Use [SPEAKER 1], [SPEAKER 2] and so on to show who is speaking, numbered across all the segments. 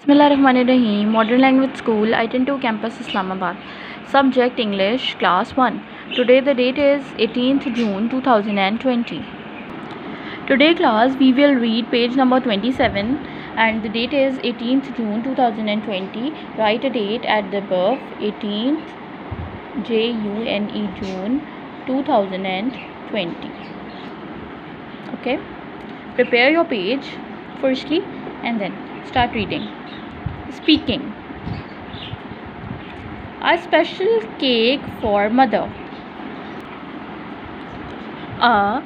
[SPEAKER 1] Bismillahirrahmanirrahim. Modern Language School, I-10 Campus, Islamabad. Subject English, Class 1. Today the date is 18th June 2020. Today class we will read page number 27 and the date is 18th June 2020. Write a date at the above, 18th June 2020. Okay. Prepare your page firstly and then start reading. Speaking. A special cake for mother. A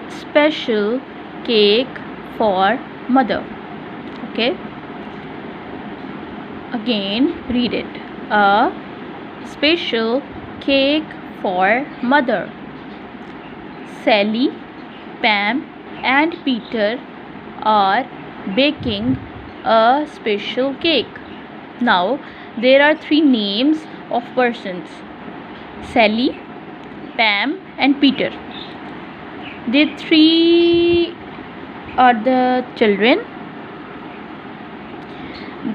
[SPEAKER 1] special cake for mother. Okay. Again, read it. A special cake for mother. Sally, Pam, and Peter are baking a special cake. Now, there are three names of persons: Sally, Pam, and Peter. The three are the children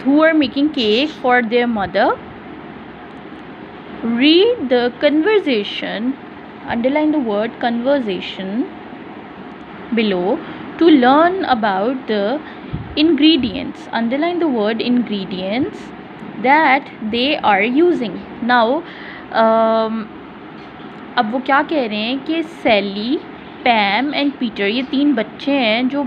[SPEAKER 1] who are making cake for their mother. Read the conversation, underline the word conversation below to learn about the ingredients. Underline the word ingredients that they are using. Now अब वो क्या कह रहे हैं कि सैली, पैम and Peter, ये तीन बच्चे हैं जो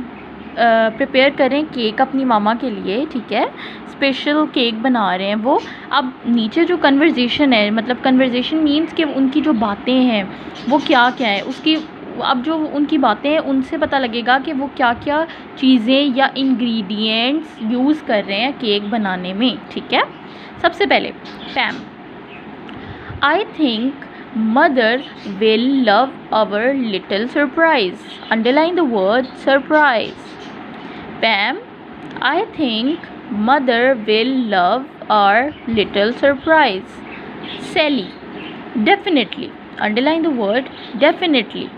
[SPEAKER 1] प्रिपेयर करें केक अपनी मामा के लिए. ठीक है, स्पेशल केक बना रहे हैं वो. अब नीचे जो कन्वर्जेशन है, मतलब कन्वर्जेशन मीन्स कि उनकी जो बातें हैं वो क्या क्या है, उसकी अब जो उनकी बातें हैं उनसे पता लगेगा कि वो क्या क्या चीज़ें या इंग्रेडिएंट्स यूज़ कर रहे हैं केक बनाने में. ठीक है, सबसे पहले Pam. I think mother will love our little surprise. Underline the word surprise. Pam, I think mother will love our little surprise. Sally, definitely. Underline the word definitely.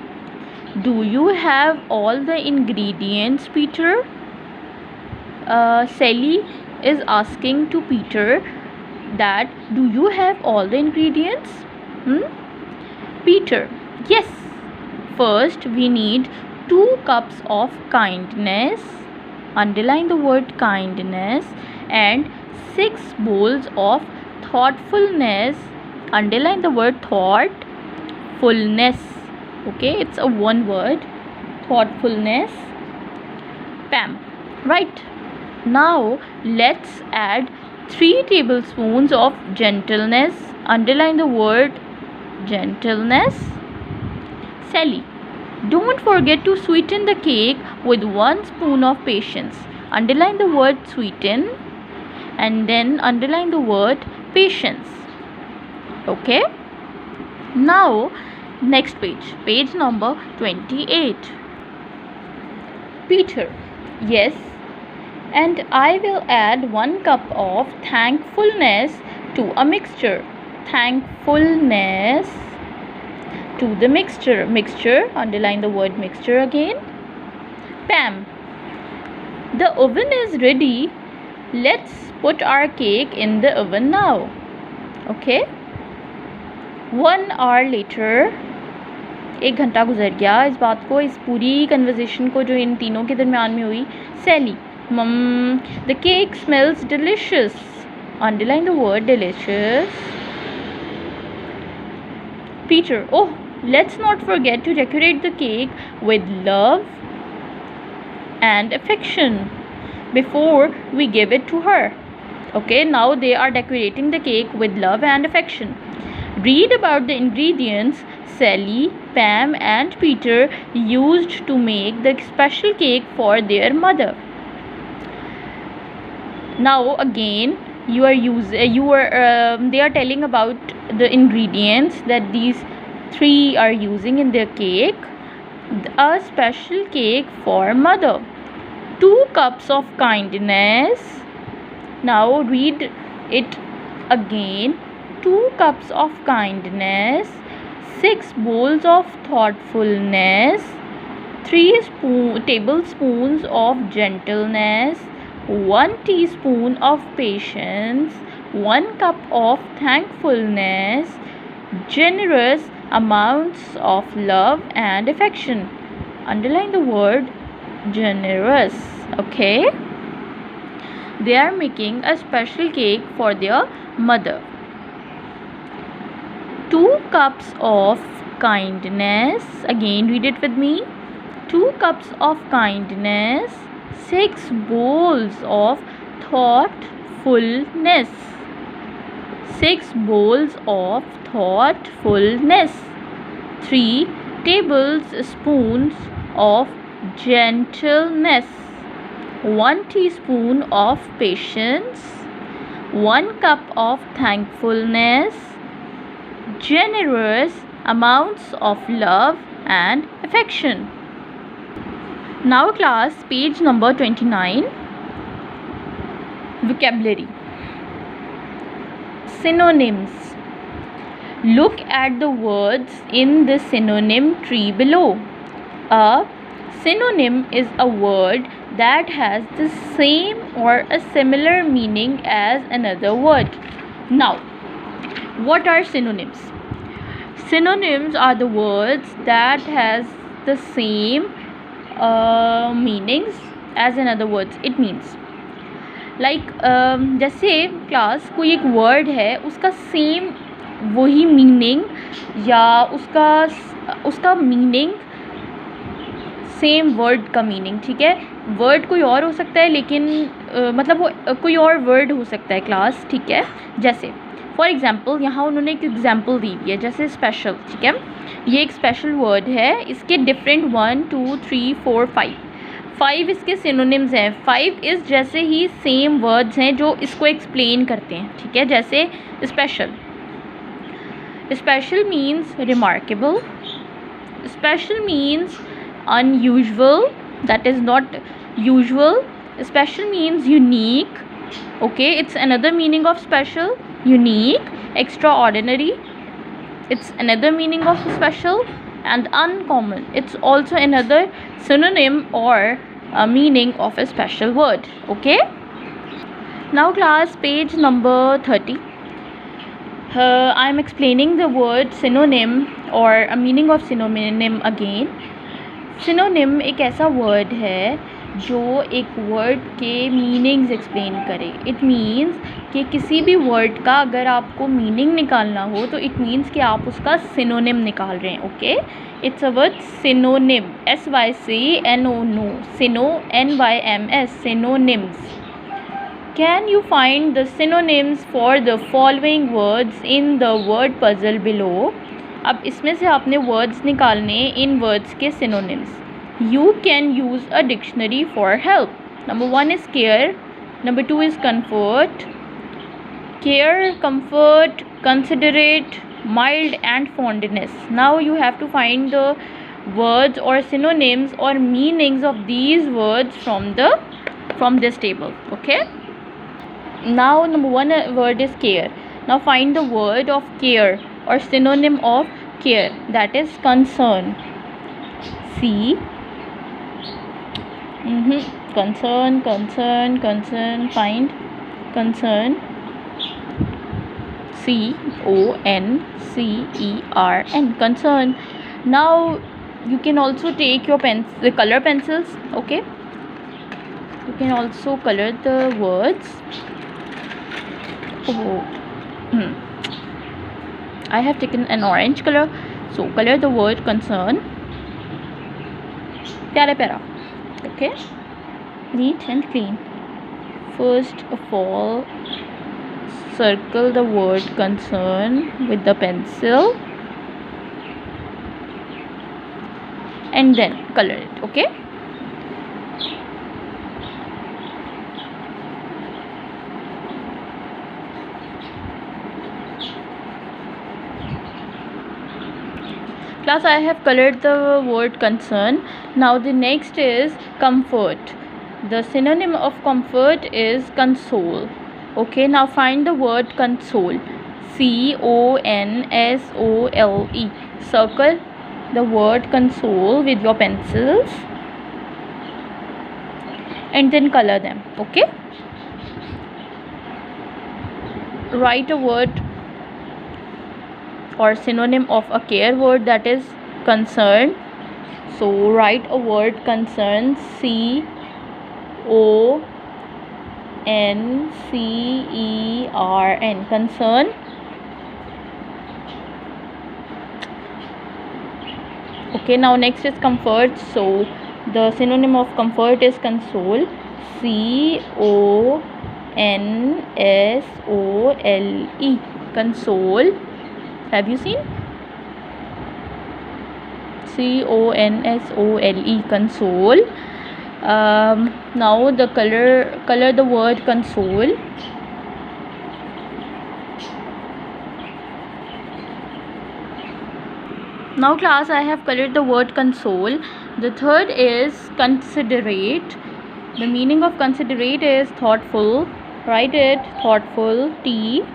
[SPEAKER 1] Do you have all the ingredients, Peter? Sally is asking to Peter that do you have all the ingredients? Peter, yes. First we need 2 cups of kindness. Underline the word kindness. And 6 bowls of thoughtfulness. Underline the word thoughtfulness. Okay, it's a one word, thoughtfulness. Pam, right. Now let's add 3 tablespoons of gentleness. Underline the word gentleness. Sally, don't forget to sweeten the cake with 1 spoon of patience. Underline the word sweeten and then underline the word patience. Okay, now next page number 28. Peter, yes, and I will add 1 cup of thankfulness to a mixture. Thankfulness to the mixture. Underline the word mixture again. Pam, the oven is ready. Let's put our cake in the oven now. Okay, 1 hour later. 1 घंटा गुजर गया इस बात को, इस पूरी conversation को जो इन तीनों के दरमियान में हुई. सैली, the cake smells delicious. Underline the word delicious. Peter, oh, let's not forget to decorate the cake with love and affection before we give it to her. Okay, now they are decorating the cake with love and affection. Read about the ingredients Sally, Pam, and Peter used to make the special cake for their mother. Now again, they are telling about the ingredients that these 3 are using in their cake. A special cake for mother. 2 cups of kindness. Now read it again. 2 cups of kindness, 6 bowls of thoughtfulness, 3 tablespoons of gentleness, 1 teaspoon of patience, 1 cup of thankfulness, generous amounts of love and affection. Underline the word generous. Okay, they are making a special cake for their mother. 2 cups of kindness. Again, read it with me. 2 cups of kindness, 6 bowls of thoughtfulness. 6 bowls of thoughtfulness. 3 tablespoons of gentleness. 1 teaspoon of patience. 1 cup of thankfulness. Generous amounts of love and affection. Now class, page number 29. Vocabulary. Synonyms. Look at the words in the synonym tree below. A synonym is a word that has the same or a similar meaning as another word. Now, what are synonyms? Synonyms are the words that has the same meanings as another words. It means like जैसे class कोई एक word है, उसका same वही meaning या उसका meaning same word का meaning, ठीक है। वर्ड कोई और हो सकता है, लेकिन मतलब वो कोई और वर्ड हो सकता है क्लास, ठीक है। जैसे फॉर एग्ज़ाम्पल यहाँ उन्होंने एक एग्जाम्पल दी हुई है, जैसे स्पेशल, ठीक है। ये एक स्पेशल वर्ड है, इसके डिफरेंट 1 2 3 4 5 इसके सिनोनिम्स हैं। 5 इस जैसे ही सेम वर्ड्स हैं जो इसको एक्सप्लेन करते हैं, ठीक है। जैसे special means remarkable, special means unusual, that is not usual. Special means unique, okay, it's another meaning of special. Unique, extraordinary, it's another meaning of special. And uncommon, it's also another synonym or a meaning of a special word. Okay, now class, page number 30. I am explaining the word synonym or a meaning of synonym again. Synonym एक ऐसा word है जो एक word के meanings explain करे। It means कि किसी भी वर्ड का अगर आपको मीनिंग निकालना हो तो इट मीन्स कि आप उसका सिनोनिम निकाल रहे हैं। Okay, it's a word synonym, SYCNO, syno NYMS, synonyms. Can you find the synonyms for the following words in the word puzzle below. अब इसमें से आपने वर्ड्स निकालने, इन वर्ड्स के synonyms. You can use a dictionary for help. Number 1 is care, number 2 is comfort. Care, comfort, considerate, mild and fondness. Now you have to find the words और synonyms और meanings of these words from this table. Okay, now number 1 word is care. Now find the word of care or synonym of care, that is concern. Concern, find concern. CONCERN, concern. Now you can also take your the color pencils. Okay, you can also color the words. I have taken an orange color, so color the word concern. Pyara. Okay, neat and clean. First of all, circle the word concern with the pencil and then color it. Okay, class, I have colored the word concern. Now the next is comfort. The synonym of comfort is console. Okay, now find the word console. CONSOLE. Circle the word console with your pencils and then color them. Okay. write a word or synonym of a care word, that is concern. So write a word concern, CONCERN, concern. Okay, now next is comfort. So the synonym of comfort is console, CONSOLE, console. Have you seen? CONSOLE, console. Now the color the word console. Now class, I have colored the word console. The third is considerate. The meaning of considerate is thoughtful. Write it, thoughtful, THOUGHT,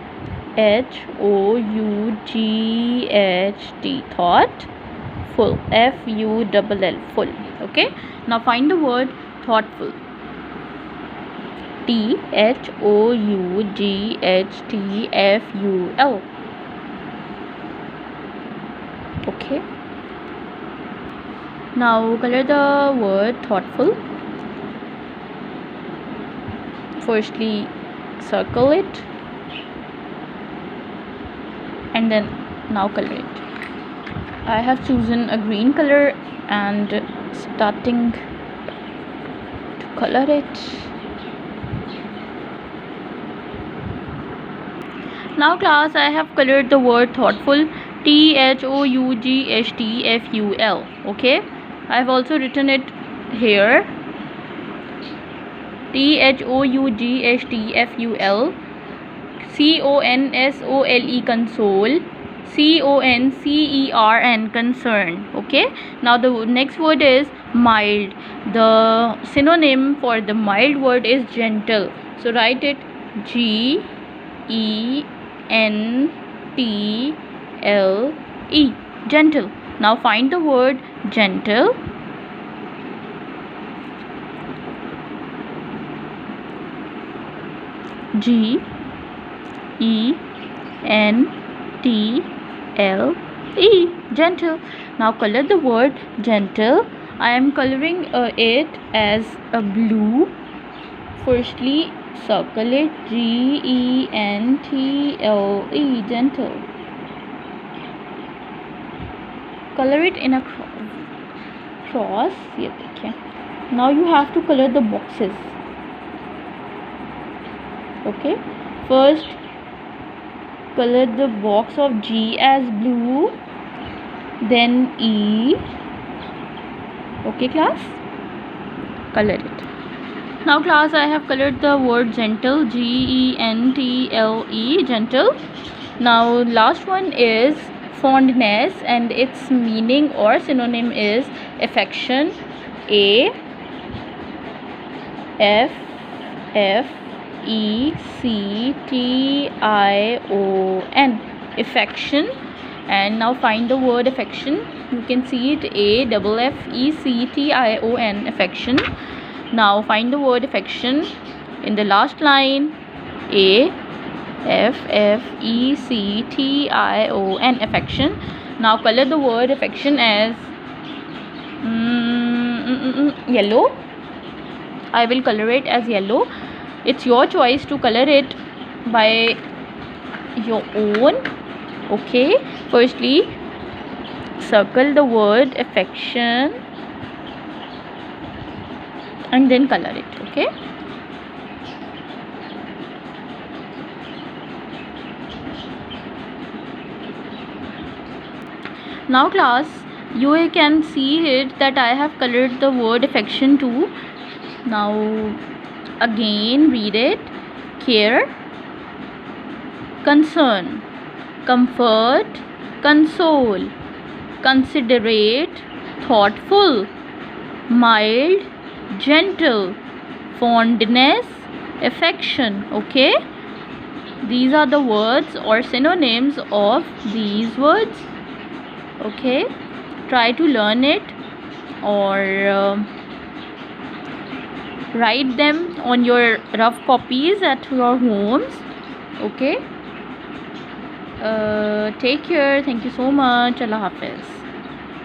[SPEAKER 1] thoughtful, FULL, full. Okay, now find the word thoughtful, THOUGHTFUL. Okay, now color the word thoughtful. Firstly, circle it and then now color it. I have chosen a green color and starting to color it. Now class, I have colored the word thoughtful, THOUGHTFUL. Okay, I have also written it here, THOUGHTFUL, CONSOLE, console, CONCERN, concern. Okay, now the next word is mild. The synonym for the mild word is gentle. So write it, GENTLE, gentle. Now find the word gentle. GENTLE, gentle. Now color the word gentle. I am coloring it as a blue. Firstly, circle it, GENTLE, gentle. Color it in a cross. Now you have to color the boxes. Okay, first color the box of G as blue, then E. Okay class, color it. Now class, I have colored the word gentle, GENTLE, gentle. Now last one is fondness, and its meaning or synonym is affection, AFFECTION, affection. And now find the word affection. You can see it, AFFECTION, affection. Now find the word affection in the last line, AFFECTION, affection. Now color the word affection as yellow. I will color it as yellow. It's your choice to color it by your own. Okay, firstly circle the word affection and then color it. Okay, now class, you can see it that I have colored the word affection too. Now again read it, care, concern, comfort, console, considerate, thoughtful, mild, gentle, fondness, affection. Okay, these are the words or synonyms of these words. Okay, try to learn it or write them on your rough copies at your homes. Okay, take care, thank you so much, अल्लाह हाफिज़।